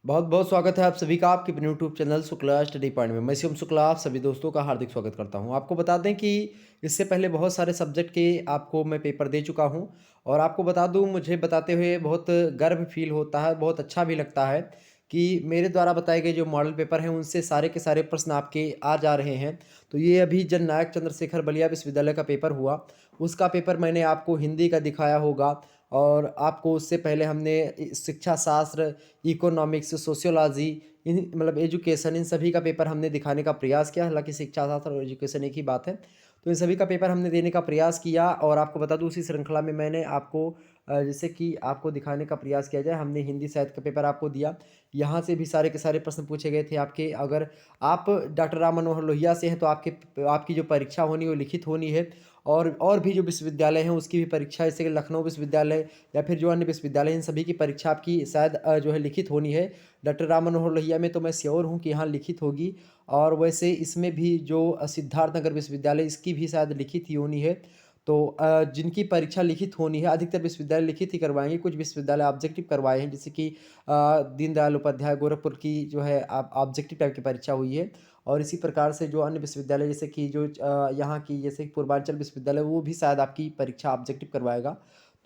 बहुत बहुत स्वागत है आप सभी का आपके अपने YouTube channel Shukla study point में। मैं शिवम शुक्ला आप सभी दोस्तों का हार्दिक स्वागत करता हूं। आपको बता दें कि इससे पहले बहुत सारे सब्जेक्ट के आपको मैं पेपर दे चुका हूं और आपको बता दूं, मुझे बताते हुए बहुत गर्व फील होता है, बहुत अच्छा भी लगता है कि मेरे द्वारा बताए गए जो मॉडल पेपर हैं उनसे सारे के सारे प्रश्न आपके आ जा रहे हैं। तो ये अभी जननायक चंद्रशेखर बलिया विश्वविद्यालय का पेपर हुआ, उसका पेपर मैंने आपको हिंदी का दिखाया होगा। और आपको उससे पहले हमने शिक्षा शास्त्र, इकोनॉमिक्स, सोशियोलॉजी, इन मतलब एजुकेशन, इन सभी का पेपर हमने दिखाने का प्रयास किया। हालाँकि शिक्षा शास्त्र और एजुकेशन एक ही बात है। तो इन सभी का पेपर हमने देने का प्रयास किया और आपको बता दूँ उसी श्रृंखला में मैंने आपको जैसे कि आपको दिखाने का प्रयास किया जाए, हमने हिंदी साहित्य का पेपर आपको दिया। यहाँ से भी सारे के सारे प्रश्न पूछे गए थे आपके। अगर आप डॉक्टर राम मनोहर लोहिया से हैं तो आपकी जो परीक्षा होनी है वो लिखित होनी है। और भी जो विश्वविद्यालय हैं उसकी भी परीक्षा, जैसे कि लखनऊ विश्वविद्यालय या फिर जो अन्य विश्वविद्यालय हैं, इन सभी की परीक्षा आपकी शायद जो है लिखित होनी है। डॉक्टर राम मनोहर लोहिया में तो मैं श्योर हूँ कि यहाँ लिखित होगी। और वैसे इसमें भी जो सिद्धार्थनगर विश्वविद्यालय, इसकी भी शायद लिखित ही होनी है। तो जिनकी परीक्षा लिखित होनी है, अधिकतर विश्वविद्यालय लिखित ही करवाएंगे। कुछ विश्वविद्यालय ऑब्जेक्टिव करवाए हैं, जैसे कि दीनदयाल उपाध्याय गोरखपुर की जो है ऑब्जेक्टिव टाइप की परीक्षा हुई है। और इसी प्रकार से जो अन्य विश्वविद्यालय, जैसे कि जो यहाँ की जैसे कि पूर्वांचल विश्वविद्यालय, वो भी शायद आपकी परीक्षा ऑब्जेक्टिव करवाएगा।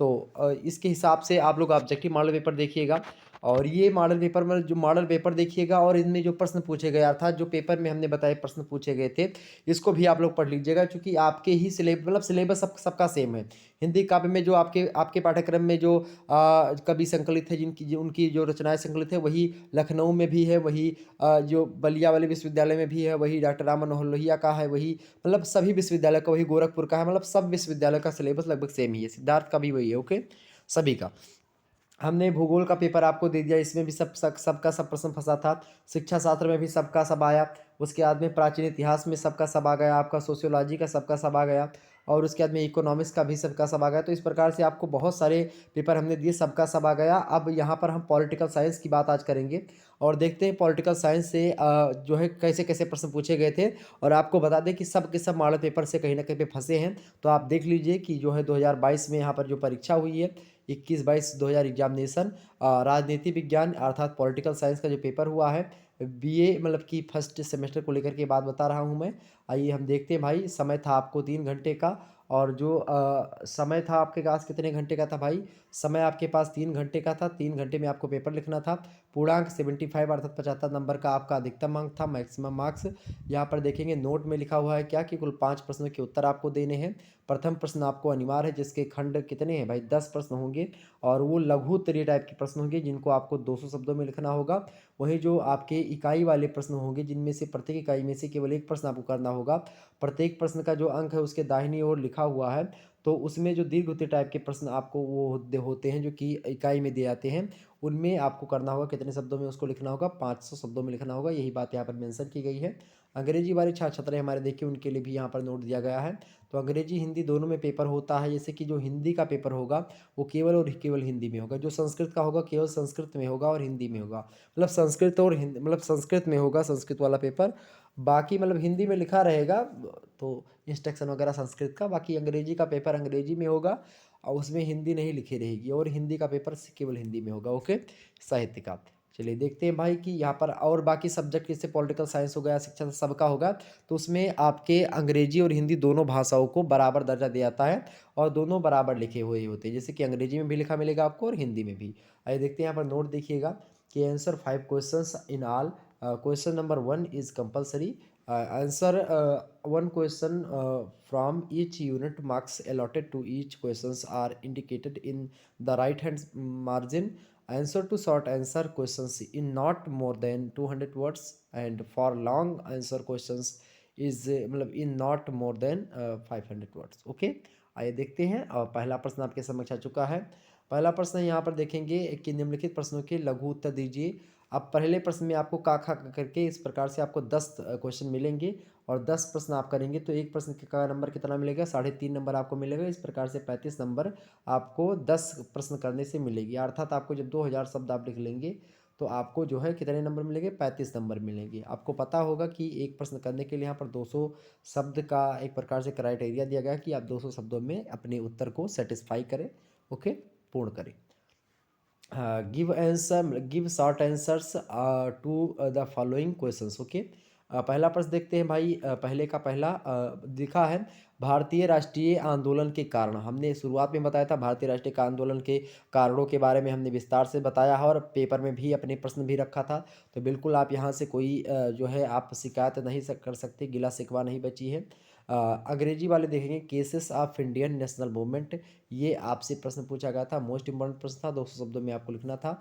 तो इसके हिसाब से आप लोग ऑब्जेक्टिव मॉडल पेपर देखिएगा। और ये मॉडल पेपर में जो मॉडल पेपर देखिएगा और इनमें जो प्रश्न पूछे गए, अर्थात जो पेपर में हमने बताए प्रश्न पूछे गए थे, इसको भी आप लोग पढ़ लीजिएगा, क्योंकि आपके ही सिलेबस सबका सेम है। हिंदी काव्य में जो आपके आपके पाठ्यक्रम में जो कवि संकलित है, उनकी जो रचनाएं संकलित है, वही लखनऊ में भी है, वही जो बलिया वाले विश्वविद्यालय में भी है, वही डॉक्टर राम मनोहर लोहिया का है, वही मतलब सभी विश्वविद्यालय का, वही गोरखपुर का है। मतलब सब विश्वविद्यालय का सिलेबस लगभग सेम ही है, सिद्धार्थ का भी वही है। ओके, सभी का। हमने भूगोल का पेपर आपको दे दिया, इसमें भी सबका सब प्रश्न फंसा था। शिक्षा शास्त्र में भी सबका सब आया। उसके बाद में प्राचीन इतिहास में सबका सब आ गया, आपका सोशियोलॉजी का सबका सब आ गया। और उसके बाद में इकोनॉमिक्स का भी सबका सब आ गया। तो इस प्रकार से आपको बहुत सारे पेपर हमने दिए, सबका सब आ गया। अब यहाँ पर हम पॉलिटिकल साइंस की बात आज करेंगे और देखते हैं पॉलिटिकल साइंस से जो है कैसे कैसे प्रश्न पूछे गए थे। और आपको बता दें कि सब के सब मॉडल पेपर से कहीं ना कहीं पे फंसे हैं। तो आप देख लीजिए कि जो है 2022 में यहाँ पर जो परीक्षा हुई है, 21-22 एग्जामिनेशन, राजनीति विज्ञान अर्थात पॉलिटिकल साइंस का जो पेपर हुआ है, बीए मतलब कि फर्स्ट सेमेस्टर को लेकर के बात बता रहा हूँ मैं। आइए हम देखते हैं भाई। समय था आपको 3 घंटे का। और जो समय था आपके पास कितने घंटे का था भाई? समय आपके पास 3 घंटे का था। 3 घंटे में आपको पेपर लिखना था। पूर्णांक 75 अर्थात 75 नंबर का आपका अधिकतम अंक था, मैक्सिमम मार्क्स। यहाँ पर देखेंगे नोट में लिखा हुआ है क्या कि कुल 5 प्रश्नों के उत्तर आपको देने हैं। प्रथम प्रश्न आपको अनिवार्य है, जिसके खंड कितने हैं भाई? 10 प्रश्न होंगे। और वो लघु उत्तरीय टाइप के प्रश्न होंगे जिनको आपको 200 शब्दों में लिखना होगा। वहीं जो आपके इकाई वाले प्रश्न होंगे, जिनमें से प्रत्येक इकाई में से केवल एक प्रश्न आपको करना होगा। प्रत्येक प्रश्न का जो अंक है उसके दाहिनी ओर लिखा हुआ है। तो उसमें जो दीर्घ उत्तरीय टाइप के प्रश्न आपको वो होते हैं जो कि इकाई में दिए जाते हैं, उनमें आपको करना होगा कितने शब्दों में उसको लिखना होगा? 500 शब्दों में लिखना होगा। यही बात यहाँ पर मेंशन की गई है। अंग्रेजी वाले छात्र छात्राएं हमारे देखिए, उनके लिए भी यहाँ पर नोट दिया गया है। तो अंग्रेजी हिंदी दोनों में पेपर होता है। जैसे कि जो हिंदी का पेपर होगा वो केवल और केवल हिंदी में होगा। जो संस्कृत का होगा केवल संस्कृत में होगा और हिंदी में होगा। मतलब संस्कृत और हिंदी, मतलब संस्कृत में होगा संस्कृत वाला पेपर। बाकी मतलब हिंदी में लिखा रहेगा, तो इंस्ट्रक्शन वगैरह संस्कृत का। बाकी अंग्रेजी का पेपर अंग्रेजी में होगा और उसमें हिंदी नहीं लिखी रहेगी, और हिंदी का पेपर केवल हिंदी में होगा। ओके, साहित्य का। चलिए देखते हैं भाई कि यहाँ पर और बाकी सब्जेक्ट जैसे पॉलिटिकल साइंस हो गया, शिक्षा सबका होगा, तो उसमें आपके अंग्रेजी और हिंदी दोनों भाषाओं को बराबर दर्जा दिया जाता है और दोनों बराबर लिखे हुए होते हैं। जैसे कि अंग्रेजी में भी लिखा मिलेगा आपको और हिंदी में भी। आइए देखते हैं यहाँ पर नोट देखिएगा कि answer 5 questions in all. Question number 1 is compulsory. Answer 1 question from each unit. Marks allotted to each questions are indicated in the right hand margin. Answer to short answer questions in not more than 200 words, and for long answer questions is मतलब in not more than 500 words. Okay, आइए देखते हैं। और पहला प्रश्न आपके समक्ष आ चुका है। पहला प्रश्न यहाँ पर देखेंगे कि निम्नलिखित प्रश्नों के लघु उत्तर दीजिए। अब पहले प्रश्न में आपको का खा करके इस प्रकार से आपको 10 क्वेश्चन मिलेंगे और 10 प्रश्न आप करेंगे तो एक प्रश्न का नंबर कितना मिलेगा? 3.5 नंबर आपको मिलेगा। इस प्रकार से 35 नंबर आपको 10 प्रश्न करने से मिलेगी। अर्थात आपको जब 2000 शब्द आप लिख लेंगे तो आपको जो है कितने नंबर मिलेंगे? 35 नंबर मिलेंगे। आपको पता होगा कि एक प्रश्न करने के लिए यहाँ पर 200 शब्द का एक प्रकार से क्राइटेरिया दिया गया है कि आप 200 शब्दों में अपने उत्तर को सेटिस्फाई करें। ओके, पूर्ण करें। Give short answers to the following questions. Okay, पहला प्रश्न देखते हैं भाई। पहले का पहला लिखा है भारतीय राष्ट्रीय आंदोलन के कारण। हमने शुरुआत में बताया था भारतीय राष्ट्रीय का आंदोलन के कारणों के बारे में हमने विस्तार से बताया है और पेपर में भी अपने प्रश्न भी रखा था। तो बिल्कुल आप यहाँ से कोई जो है आप शिकायत नहीं कर सकते, गिला शिकवा नहीं बची है। अंग्रेजी वाले देखेंगे cases of Indian national movement. ये आपसे प्रश्न पूछा गया था, मोस्ट इंपॉर्टेंट प्रश्न था, 200 शब्दों में आपको लिखना था।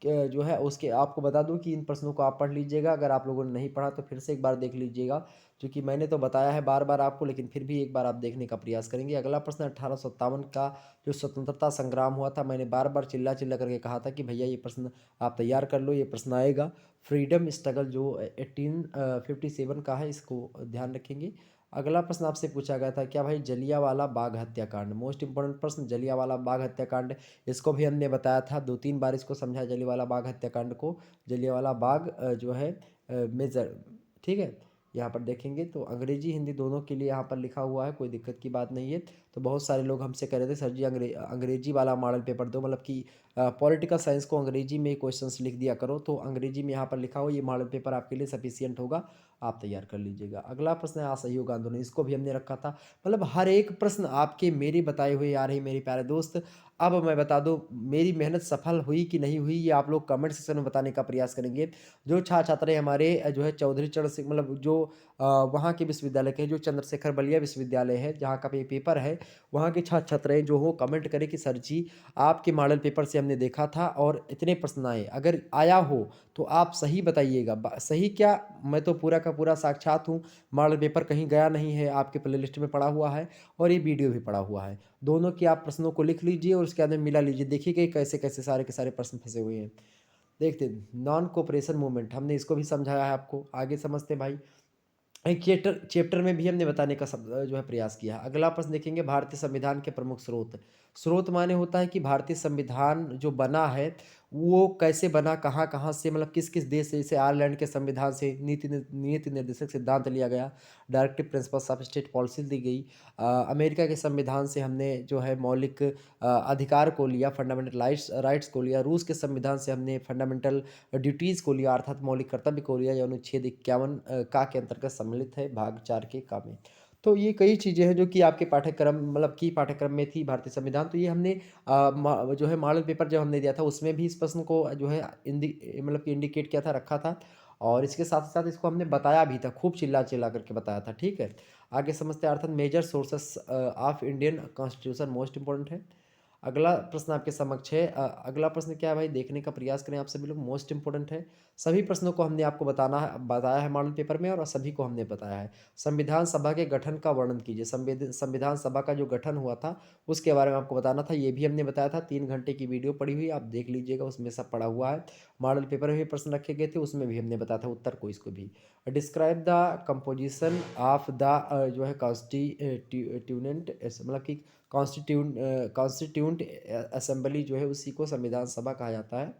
जो है उसके आपको बता दूं कि इन प्रश्नों को आप पढ़ लीजिएगा। अगर आप लोगों ने नहीं पढ़ा तो फिर से एक बार देख लीजिएगा, क्योंकि मैंने तो बताया है बार बार आपको, लेकिन फिर भी एक बार आप देखने का प्रयास करेंगे। अगला प्रश्न 1857 का जो स्वतंत्रता संग्राम हुआ था, मैंने बार बार चिल्ला चिल्ला करके कहा था कि भैया ये प्रश्न आप तैयार कर लो, ये प्रश्न आएगा। फ्रीडम स्ट्रगल जो 1857 का है, इसको ध्यान रखेंगे। अगला प्रश्न आपसे पूछा गया था क्या भाई, जलियांवाला बाग हत्याकांड, मोस्ट इंपॉर्टेंट प्रश्न, जलियांवाला बाग हत्याकांड। इसको भी हमने बताया था, 2-3 बार इसको समझा जलियांवाला बाग हत्याकांड को। जलियांवाला बाग जो है मेजर, ठीक है। यहाँ पर देखेंगे तो अंग्रेजी हिंदी दोनों के लिए यहाँ पर लिखा हुआ है, कोई दिक्कत की बात नहीं है। तो बहुत सारे लोग हमसे कह रहे थे सर जी अंग्रेजी वाला मॉडल पेपर दो, मतलब कि पॉलिटिकल साइंस को अंग्रेजी में क्वेश्चंस लिख दिया करो। तो अंग्रेजी में यहाँ पर लिखा हो, ये मॉडल पेपर आपके लिए सफिशियंट होगा, आप तैयार कर लीजिएगा। अगला प्रश्न है असहयोग आंदोलन, इसको भी हमने रखा था। मतलब हर एक प्रश्न आपके मेरे बताए हुए आ रहे मेरे प्यारे दोस्त। अब मैं बता दूं मेरी मेहनत सफल हुई कि नहीं हुई, ये आप लोग कमेंट सेक्शन में बताने का प्रयास करेंगे। जो छात्र छात्राएं हमारे जो है चौधरी चरण सिंह, मतलब जो वहाँ के विश्वविद्यालय के हैं, जो चंद्रशेखर बलिया विश्वविद्यालय है जहाँ का पेपर है, वहाँ के छात्र छात्राएं जो हो कमेंट करें कि सर जी आपके मॉडल पेपर से हमने देखा था और इतने प्रश्न आए, अगर आया हो तो आप सही बताइएगा। सही क्या, मैं तो पूरा का पूरा साक्षात हूँ, मॉडल पेपर कहीं गया नहीं है, आपके प्लेलिस्ट में पड़ा हुआ है और ये वीडियो भी पड़ा हुआ है। दोनों की आप प्रश्नों को लिख लीजिए और उसके अंदर मिला लीजिए, देखिए कि कैसे कैसे सारे के सारे प्रश्न फंसे हुए हैं। देखते हैं नॉन कोऑपरेशन मूवमेंट, हमने इसको भी समझाया है आपको, आगे समझते हैं भाई। एक चैप्टर चैप्टर में भी हमने बताने का जो है प्रयास किया है। अगला प्रश्न देखेंगे भारतीय संविधान के प्रमुख स्रोत। स्रोत माने होता है कि भारतीय संविधान जो बना है वो कैसे बना, कहाँ कहाँ से, मतलब किस किस देश से। जैसे आयरलैंड के संविधान से नीति निर्देशक सिद्धांत लिया गया, directive principles of state policy दी गई। अमेरिका के संविधान से हमने जो है मौलिक अधिकार को लिया, फंडामेंटल राइट्स को लिया। रूस के संविधान से हमने फंडामेंटल ड्यूटीज़ को लिया, अर्थात मौलिक कर्तव्य को लिया, या अनुच्छेद 51 का के अंतर्गत सम्मिलित है भाग 4 के का में। तो ये कई चीज़ें हैं जो कि आपके पाठ्यक्रम, मतलब कि पाठ्यक्रम में थी भारतीय संविधान। तो ये हमने जो है मॉडल पेपर जब हमने दिया था उसमें भी इस प्रश्न को जो है मतलब कि इंडिकेट किया था, रखा था। और इसके साथ साथ इसको हमने बताया भी था, खूब चिल्ला चिल्ला करके बताया था, ठीक है। आगे समझते हैं, अर्थात major sources of Indian constitution, most important है। अगला प्रश्न आपके समक्ष है। अगला प्रश्न क्या है भाई, देखने का प्रयास करें आप सभी लोग, मोस्ट इंपॉर्टेंट है। सभी प्रश्नों को हमने आपको बताया है मॉडल पेपर में, और सभी को हमने बताया है। संविधान सभा के गठन का वर्णन कीजिए। संविधान सभा का जो गठन हुआ था उसके बारे में आपको बताना था, ये भी हमने बताया था। 3 घंटे की वीडियो पड़ी हुई, आप देख लीजिएगा, उसमें सब पड़ा हुआ है। मॉडल पेपर में भी प्रश्न रखे गए थे, उसमें भी हमने बताया था उत्तर को, इसको भी। Describe the composition of the जो है कॉन्स्टिट्यूनेंट, मतलब कि कॉन्स्टिट्यूंट असेंबली जो है उसी को संविधान सभा कहा जाता है।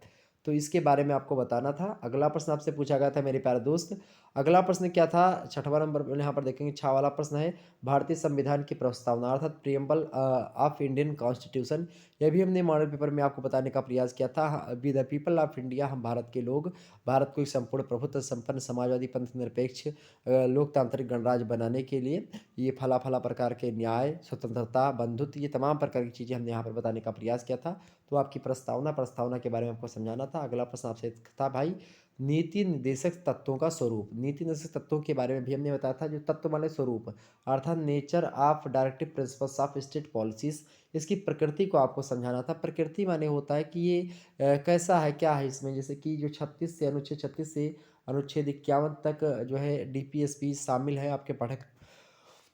तो इसके बारे में आपको बताना था। अगला प्रश्न आपसे पूछा गया था मेरे प्यारे दोस्त। अगला प्रश्न क्या था, 6वां नंबर पर यहाँ पर देखेंगे, 6 वाला प्रश्न है भारतीय संविधान की प्रस्तावना, अर्थात प्रियम्बल ऑफ इंडियन कॉन्स्टिट्यूशन। यह भी हमने मॉडल पेपर में आपको बताने का प्रयास किया था। Be the people of India, हम भारत के लोग भारत को एक संपूर्ण प्रभुत्व संपन्न समाजवादी पंथ निरपेक्ष लोकतांत्रिक गणराज्य बनाने के लिए ये फला फला प्रकार के न्याय, स्वतंत्रता, बंधुत्व, ये तमाम प्रकार की चीज़ें हमने यहाँ पर बताने का प्रयास किया था। तो आपकी प्रस्तावना के बारे में आपको समझाना था। अगला प्रश्न आपसे था भाई, नीति निर्देशक तत्वों का स्वरूप। नीति निर्देशक तत्वों के बारे में भी हमने बताया था, जो तत्व माने स्वरूप, अर्थात nature of directive principles of state policies. इसकी प्रकृति को आपको समझाना था। प्रकृति माने होता है कि ये कैसा है, क्या है इसमें, जैसे कि जो 36 से अनुच्छेद 36 से अनुच्छेद 51 तक जो है डीपीएसपी शामिल है आपके पाठक,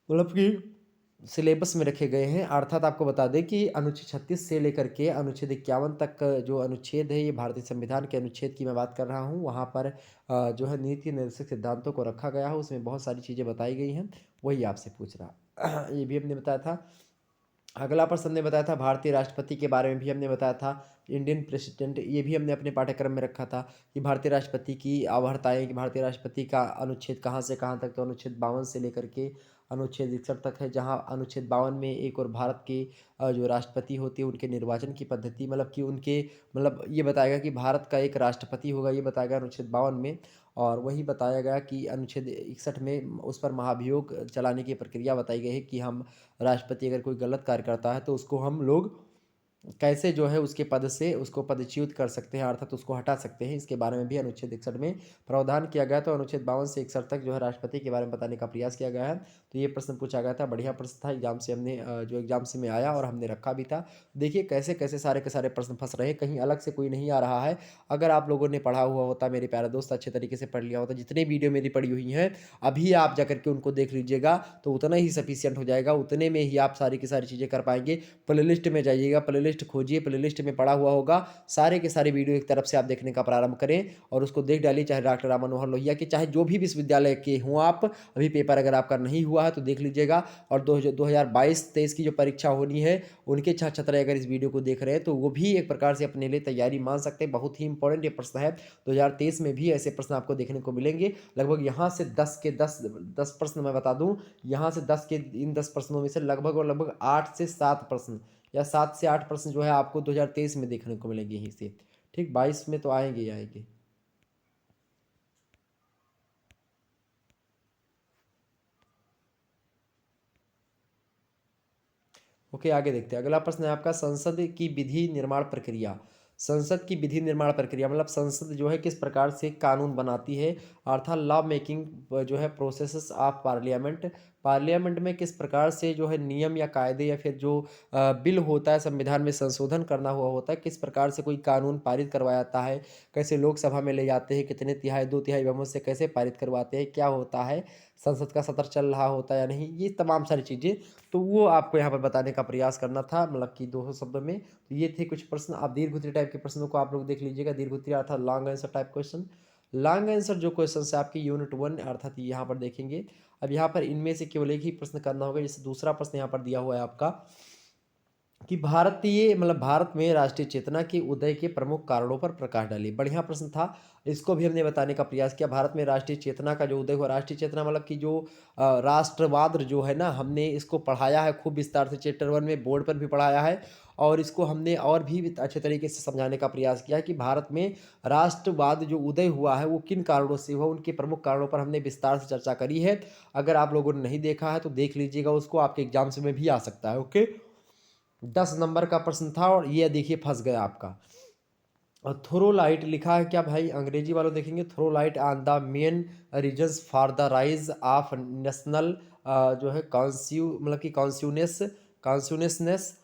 मतलब कि सिलेबस में रखे गए हैं। अर्थात आपको बता दें कि अनुच्छेद 36 से लेकर के अनुच्छेद 51 तक का जो अनुच्छेद है, ये भारतीय संविधान के अनुच्छेद की मैं बात कर रहा हूँ। वहाँ पर जो है नीति निर्देशक सिद्धांतों को रखा गया है, उसमें बहुत सारी चीज़ें बताई गई हैं, वही आपसे पूछ रहा ये भी हमने बताया था। अगला प्रश्न हमने बताया था भारतीय राष्ट्रपति के बारे में भी हमने बताया था, इंडियन प्रेसिडेंट, ये भी हमने अपने पाठ्यक्रम में रखा था कि भारतीय राष्ट्रपति की अवहर्ताएँ, कि भारतीय राष्ट्रपति का अनुच्छेद कहाँ से कहाँ तक, तो अनुच्छेद 52 से लेकर के अनुच्छेद 61 तक है, जहाँ अनुच्छेद 52 में एक और भारत के जो राष्ट्रपति होते हैं उनके निर्वाचन की पद्धति, मतलब कि उनके मतलब ये बताएगा कि भारत का एक राष्ट्रपति होगा, ये बताया गया अनुच्छेद 52 में। और वही बताया गया कि अनुच्छेद 61 में उस पर महाभियोग चलाने की प्रक्रिया बताई गई है कि हम राष्ट्रपति अगर कोई गलत कार्य करता है तो उसको हम लोग कैसे जो है उसके पद से उसको पदच्युत कर सकते हैं, अर्थात उसको हटा सकते हैं। इसके बारे में भी अनुच्छेद 61 में प्रावधान किया गया। तो अनुच्छेद 52 से 61 तक जो है राष्ट्रपति के बारे में बताने का प्रयास किया गया है। तो ये प्रश्न पूछा गया था, बढ़िया प्रश्न था, एग्जाम से हमने जो एग्जाम से में आया और हमने रखा भी था। देखिए कैसे कैसे सारे के सारे प्रश्न फंस रहे हैं, कहीं अलग से कोई नहीं आ रहा है। अगर आप लोगों ने पढ़ा हुआ होता, मेरे प्यारे दोस्त अच्छे तरीके से पढ़ लिया होता, जितने वीडियो मेरी पड़ी हुई हैं अभी आप जाकर के उनको देख लीजिएगा तो उतना ही सफिशियंट हो जाएगा, उतने में ही आप सारी की सारी चीज़ें कर पाएंगे। प्लेलिस्ट में जाइएगा, प्लेलिस्ट खोजिए, प्लेलिस्ट में पड़ा हुआ होगा, सारे के सारे वीडियो एक तरफ से आप देखने का प्रारंभ करें और उसको देख डालिए, चाहे डॉक्टर राम मनोहर लोहिया के, चाहे जो भी विश्वविद्यालय के हों आप। अभी पेपर अगर आपका नहीं हुआ है तो देख लीजिएगा। और 2022-23 की जो परीक्षा होनी है उनके छात्र छात्राएं अगर इस वीडियो को देख रहे हैं तो वो भी एक प्रकार से अपने लिए तैयारी मान सकते हैं। बहुत ही इंपॉर्टेंट ये प्रश्न है, 2023 में भी ऐसे प्रश्न आपको देखने को मिलेंगे। लगभग यहाँ से 10 के 10 प्रश्न मैं बता दूं, यहाँ से 10 के इन 10 प्रश्नों में से लगभग और लगभग 8 से 7 प्रश्न या 7 से 8 प्रश्न जो है आपको 2023 में देखने को मिलेंगे यहीं से। ठीक, 22 में तो आएंगे ही आएंगे। ओके, आगे देखते हैं। अगला प्रश्न है आपका, संसद की विधि निर्माण प्रक्रिया। संसद की विधि निर्माण प्रक्रिया मतलब संसद जो है किस प्रकार से कानून बनाती है, अर्थात लॉ मेकिंग जो है प्रोसेसेस ऑफ पार्लियामेंट। पार्लियामेंट में किस प्रकार से जो है नियम या कायदे या फिर जो बिल होता है, संविधान में संशोधन करना हुआ होता है, किस प्रकार से कोई कानून पारित करवाया जाता है, कैसे लोकसभा में ले जाते हैं, कितने तिहाई 2/3 बहुमत से कैसे पारित करवाते हैं, क्या होता है, संसद का सत्र चल रहा होता है या नहीं, ये तमाम सारी चीज़ें तो वो आपको यहाँ पर बताने का प्रयास करना था, मतलब कि 200 शब्दों में। तो ये थे कुछ प्रश्न। आप दीर्घ उत्तरीय टाइप के प्रश्नों को आप लोग देख लीजिएगा, दीर्घ उत्तरीय अर्थात long answer type question. Long answer जो क्वेश्चन है आपकी यूनिट 1 अर्थात यहाँ पर देखेंगे। अब यहाँ पर इनमें से केवल एक ही प्रश्न करना होगा। जैसे दूसरा प्रश्न यहाँ पर दिया हुआ है आपका कि भारतीय मतलब भारत में राष्ट्रीय चेतना के उदय के प्रमुख कारणों पर प्रकाश डालिए। बढ़िया प्रश्न था, इसको भी हमने बताने का प्रयास किया। भारत में राष्ट्रीय चेतना का जो उदय हुआ, राष्ट्रीय चेतना मतलब कि जो राष्ट्रवाद जो है ना, हमने इसको पढ़ाया है खूब विस्तार से, चैप्टर 1 में बोर्ड पर भी पढ़ाया है और इसको हमने और भी अच्छे तरीके से समझाने का प्रयास किया है कि भारत में राष्ट्रवाद जो उदय हुआ है वो किन कारणों से हुआ, उनके प्रमुख कारणों पर हमने विस्तार से चर्चा करी है। अगर आप लोगों ने नहीं देखा है तो देख लीजिएगा उसको, आपके एग्जाम्स में भी आ सकता है। ओके, 10 नंबर का प्रश्न था और ये देखिए फंस गया आपका। और थोरोलाइट लिखा है क्या भाई, अंग्रेजी वालों देखेंगे, throw light on the main reasons for the rise of national जो है मतलब कि consciousness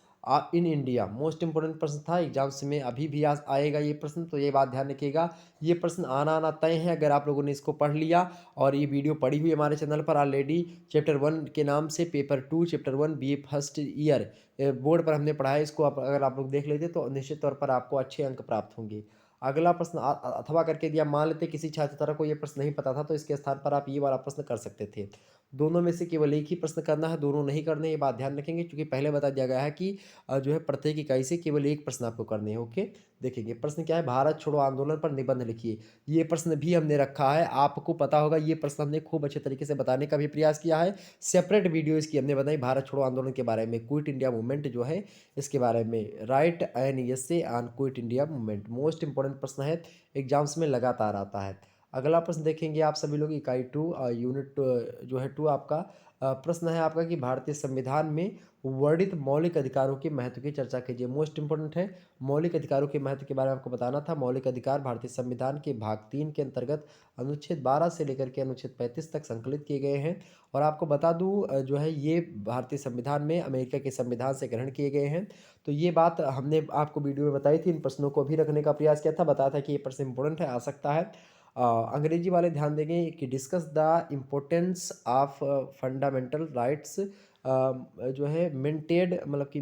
in India. Most important प्रश्न था, एग्जाम्स में अभी भी आएगा ये प्रश्न, तो ये बात ध्यान रखिएगा। ये प्रश्न आना आना तय है अगर आप लोगों ने इसको पढ़ लिया और ये वीडियो पढ़ी हुई हमारे चैनल पर ऑलरेडी। चैप्टर 1 के नाम से paper 2 chapter 1 BA first year board पर हमने पढ़ा है इसको। अगर आप लोग देख लेते तो निश्चित तौर पर आपको अच्छे अंक प्राप्त होंगे। अगला प्रश्न अथवा करके दिया, मान लेते किसी छात्र छात्रा को ये प्रश्न नहीं पता था तो इसके स्थान पर आप ये वाला प्रश्न कर सकते थे। दोनों में से केवल एक ही प्रश्न करना है, दोनों नहीं करने, ये बात ध्यान रखेंगे क्योंकि पहले बता दिया गया है कि जो है प्रत्येक इकाई से केवल एक प्रश्न आपको करने हैं। ओके, देखेंगे प्रश्न क्या है, भारत छोड़ो आंदोलन पर निबंध लिखिए। ये प्रश्न भी हमने रखा है, आपको पता होगा ये प्रश्न हमने खूब अच्छे तरीके से बताने का भी प्रयास किया है। सेपरेट वीडियो इसकी हमने बनाई भारत छोड़ो आंदोलन के बारे में, क्विट इंडिया मूवमेंट जो है इसके बारे में, right an essay on quit India movement. Most important प्रश्न है, एग्जाम्स में लगातार आता है। अगला प्रश्न देखेंगे आप सभी लोग, इकाई 2 यूनिट जो है 2 आपका प्रश्न है आपका कि भारतीय संविधान में वर्णित मौलिक अधिकारों के महत्व की चर्चा कीजिए। मोस्ट इंपोर्टेंट है, मौलिक अधिकारों के महत्व के बारे में आपको बताना था। मौलिक अधिकार भारतीय संविधान के भाग 3 के अंतर्गत अनुच्छेद 12 से लेकर के अनुच्छेद 35 तक संकलित किए गए हैं। और आपको बता दूं जो है ये भारतीय संविधान में अमेरिका के संविधान से ग्रहण किए गए हैं। तो ये बात हमने आपको वीडियो में बताई थी, इन प्रश्नों को भी रखने का प्रयास किया था, बताया था कि ये प्रश्न इंपॉर्टेंट है, आ सकता है। अंग्रेजी वाले ध्यान देंगे कि discuss the importance of fundamental rights जो है मेंटेड मतलब कि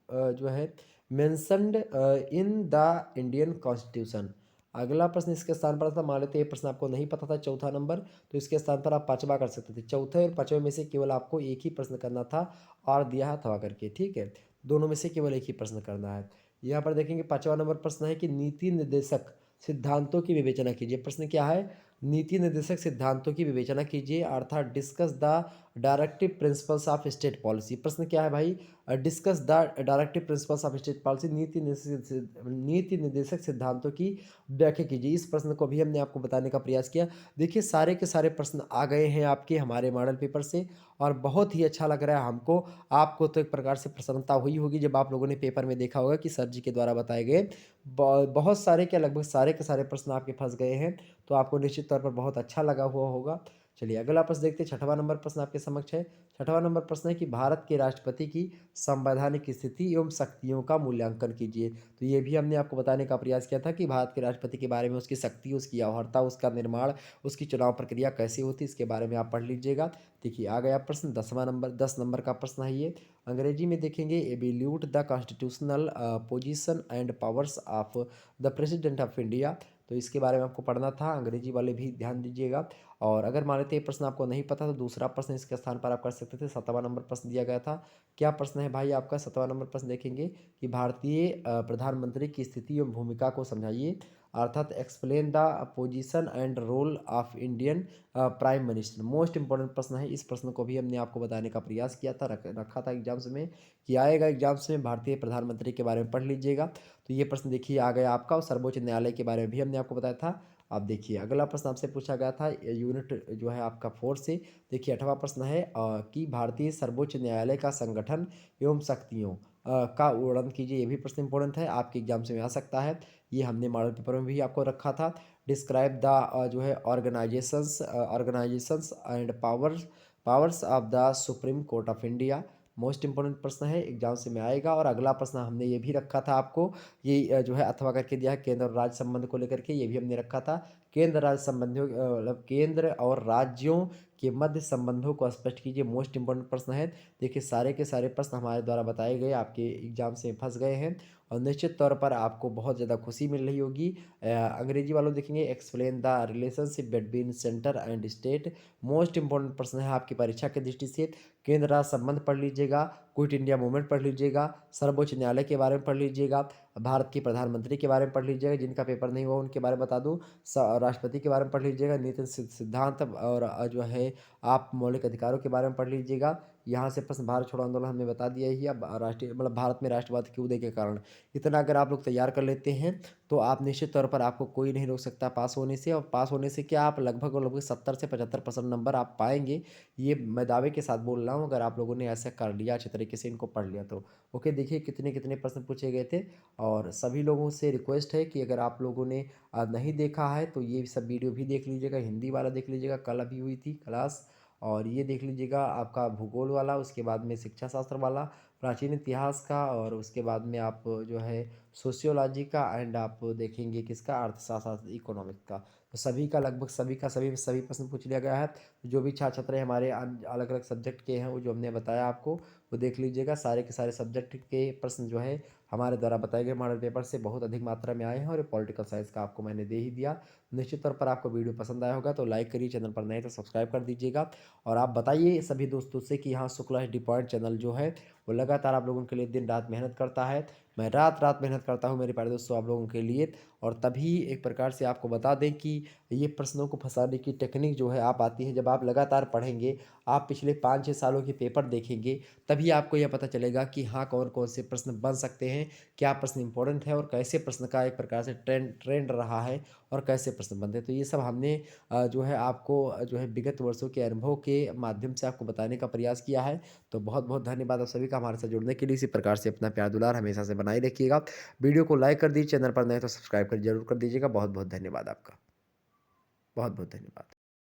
जो है mentioned in the Indian constitution. अगला प्रश्न इसके स्थान पर था, मान लेते ये प्रश्न आपको नहीं पता था, चौथा नंबर, तो इसके स्थान पर आप पांचवा कर सकते थे। चौथे और पांचवें में से केवल आपको एक ही प्रश्न करना था और दिया है अथवा करके, ठीक है, दोनों में से केवल एक ही प्रश्न करना है। यहाँ पर देखेंगे पांचवा नंबर प्रश्न है कि नीति निर्देशक सिद्धांतों की विवेचना कीजिए। प्रश्न क्या है, नीति निर्देशक सिद्धांतों की विवेचना कीजिए, अर्थात discuss the directive principles of state policy. प्रश्न क्या है भाई? Discuss the directive principles of state policy, नीति निर्देशक सिद्धांतों की व्याख्या कीजिए। इस प्रश्न को भी हमने आपको बताने का प्रयास किया। देखिए सारे के सारे प्रश्न आ गए हैं आपके हमारे मॉडल पेपर से, और बहुत ही अच्छा लग रहा है हमको। आपको तो एक प्रकार से प्रसन्नता हुई होगी जब आप लोगों ने पेपर में देखा होगा कि सर जी के द्वारा बताए गए बहुत सारे, क्या लगभग सारे के सारे प्रश्न आपके फंस गए हैं। तो आपको निश्चित तौर पर बहुत अच्छा लगा हुआ होगा। चलिए अगला प्रश्न देखते हैं। छठवां नंबर प्रश्न आपके समक्ष है। छठवां नंबर प्रश्न है कि भारत के राष्ट्रपति की संवैधानिक स्थिति एवं शक्तियों का मूल्यांकन कीजिए। तो ये भी हमने आपको बताने का प्रयास किया था कि भारत के राष्ट्रपति के बारे में, उसकी शक्ति, उसकी अहर्ता, उसका निर्माण, उसकी चुनाव प्रक्रिया कैसी होती है, इसके बारे में आप पढ़ लीजिएगा। देखिए आ गया प्रश्न 10 नंबर का प्रश्न है ये। अंग्रेजी में देखेंगे, evaluate the constitutional position and powers of the president of India. तो इसके बारे में आपको पढ़ना था, अंग्रेजी वाले भी ध्यान दीजिएगा। और अगर मान लेते ये प्रश्न आपको नहीं पता तो दूसरा प्रश्न इसके स्थान पर आप कर सकते थे। 7वां नंबर प्रश्न दिया गया था। क्या प्रश्न है भाई आपका? 7वां नंबर प्रश्न देखेंगे कि भारतीय प्रधानमंत्री की स्थिति एवं भूमिका को समझाइए, अर्थात explain the position and role of Indian prime minister. Most important प्रश्न है। इस प्रश्न को भी हमने आपको बताने का प्रयास किया था, रखा था एग्जाम्स में कि आएगा एग्जाम्स में, भारतीय प्रधानमंत्री के बारे में पढ़ लीजिएगा। तो ये प्रश्न देखिए आ गया आपका। और सर्वोच्च न्यायालय के बारे में भी हमने आपको बताया था। आप देखिए अगला प्रश्न आपसे पूछा गया था यूनिट जो है आपका 4 से। देखिए 8वां प्रश्न है कि भारतीय सर्वोच्च न्यायालय का संगठन एवं शक्तियों का वर्णन कीजिए। ये भी प्रश्न इंपॉर्टेंट है, आपके एग्जाम से में आ सकता है। ये हमने मॉडल पेपर में भी आपको रखा था। डिस्क्राइब द जो है organisations and powers of the supreme court of India. Most important प्रश्न है, एग्जाम से में आएगा। और अगला प्रश्न हमने ये भी रखा था आपको, ये जो है अथवा करके दिया है, केंद्र और राज्य संबंध को लेकर के, ये भी हमने रखा था। केंद्र राज्य संबंधियों मतलब केंद्र और राज्यों के मध्य संबंधों को स्पष्ट कीजिए। मोस्ट इंपॉर्टेंट प्रश्न है। देखिए सारे के सारे प्रश्न हमारे द्वारा बताए गए आपके एग्जाम से फंस गए हैं, और निश्चित तौर पर आपको बहुत ज़्यादा खुशी मिल रही होगी। अंग्रेजी वालों देखेंगे, explain the relationship between centre and state. Most important प्रश्न है आपकी परीक्षा की दृष्टि से। केंद्र राज्य संबंध पढ़ लीजिएगा, क्विट इंडिया मूवमेंट पढ़ लीजिएगा, सर्वोच्च न्यायालय के बारे में पढ़ लीजिएगा, भारत के प्रधानमंत्री के बारे में पढ़ लीजिएगा, जिनका पेपर नहीं हुआ उनके बारे में बता दूं, राष्ट्रपति के बारे में पढ़ लीजिएगा, नीति सिद्धांत और जो है आप मौलिक अधिकारों के बारे में पढ़ लीजिएगा। यहाँ से प्रश्न भारत छोड़ो आंदोलन हमने बता दिया ही। अब राष्ट्रीय मतलब भारत में राष्ट्रवाद के उदय के कारण, इतना अगर आप लोग तैयार कर लेते हैं तो आप निश्चित तौर पर आपको कोई नहीं रोक सकता पास होने से। और पास होने से क्या, आप लगभग 70 से 75% नंबर आप पाएंगे। ये मैं दावे के साथ बोल रहा हूँ, अगर आप लोगों ने ऐसा कर लिया, अच्छे तरीके से इनको पढ़ लिया तो। ओके, देखिए कितने कितने प्रश्न पूछे गए थे। और सभी लोगों से रिक्वेस्ट है कि अगर आप लोगों ने नहीं देखा है तो ये सब वीडियो भी देख लीजिएगा। हिंदी वाला देख लीजिएगा, कल अभी हुई थी क्लास। और ये देख लीजिएगा आपका भूगोल वाला, उसके बाद में शिक्षा शास्त्र वाला, प्राचीन इतिहास का, और उसके बाद में आप जो है सोशियोलॉजी का, एंड आप देखेंगे किसका, अर्थशास्त्र, इकोनॉमिक का। तो सभी का लगभग सभी का सभी प्रश्न पूछ लिया गया है। जो भी छात्र छात्र हमारे अलग अलग सब्जेक्ट के हैं, वो जो हमने बताया आपको वो देख लीजिएगा। सारे के सारे सब्जेक्ट के प्रश्न जो है हमारे द्वारा बताए गए मॉडल पेपर से बहुत अधिक मात्रा में आए हैं, और पॉलिटिकल साइंस का आपको मैंने दे ही दिया। निश्चित तौर पर आपको वीडियो पसंद आया होगा तो लाइक करिए, चैनल पर नए तो सब्सक्राइब कर दीजिएगा। और आप बताइए सभी दोस्तों से कि यहाँ शुक्ला डी पॉइंट चैनल जो है वो लगातार आप लोगों के लिए दिन रात मेहनत करता है। मैं रात रात मेहनत करता हूँ मेरे प्यारे दोस्तों आप लोगों के लिए। और तभी एक प्रकार से आपको बता दें कि ये प्रश्नों को फंसाने की टेक्निक जो है आप आती है जब आप लगातार पढ़ेंगे, आप पिछले 5-6 सालों के पेपर देखेंगे, तभी आपको यह पता चलेगा कि हाँ कौन कौन से प्रश्न बन सकते हैं, क्या प्रश्न इंपॉर्टेंट है, और कैसे प्रश्न का एक प्रकार से ट्रेंड रहा है, और कैसे प्रश्न बनते हैं। तो ये सब हमने जो है आपको जो है विगत वर्षों के अनुभव के माध्यम से आपको बताने का प्रयास किया है। तो बहुत बहुत धन्यवाद आप सभी का हमारे साथ जुड़ने के लिए। इसी प्रकार से अपना प्यार दुलार हमेशा से बनाए रखिएगा। वीडियो को लाइक कर दीजिए, चैनल पर नए तो सब्सक्राइब कर जरूर कर दीजिएगा। बहुत बहुत धन्यवाद आपका, बहुत बहुत धन्यवाद।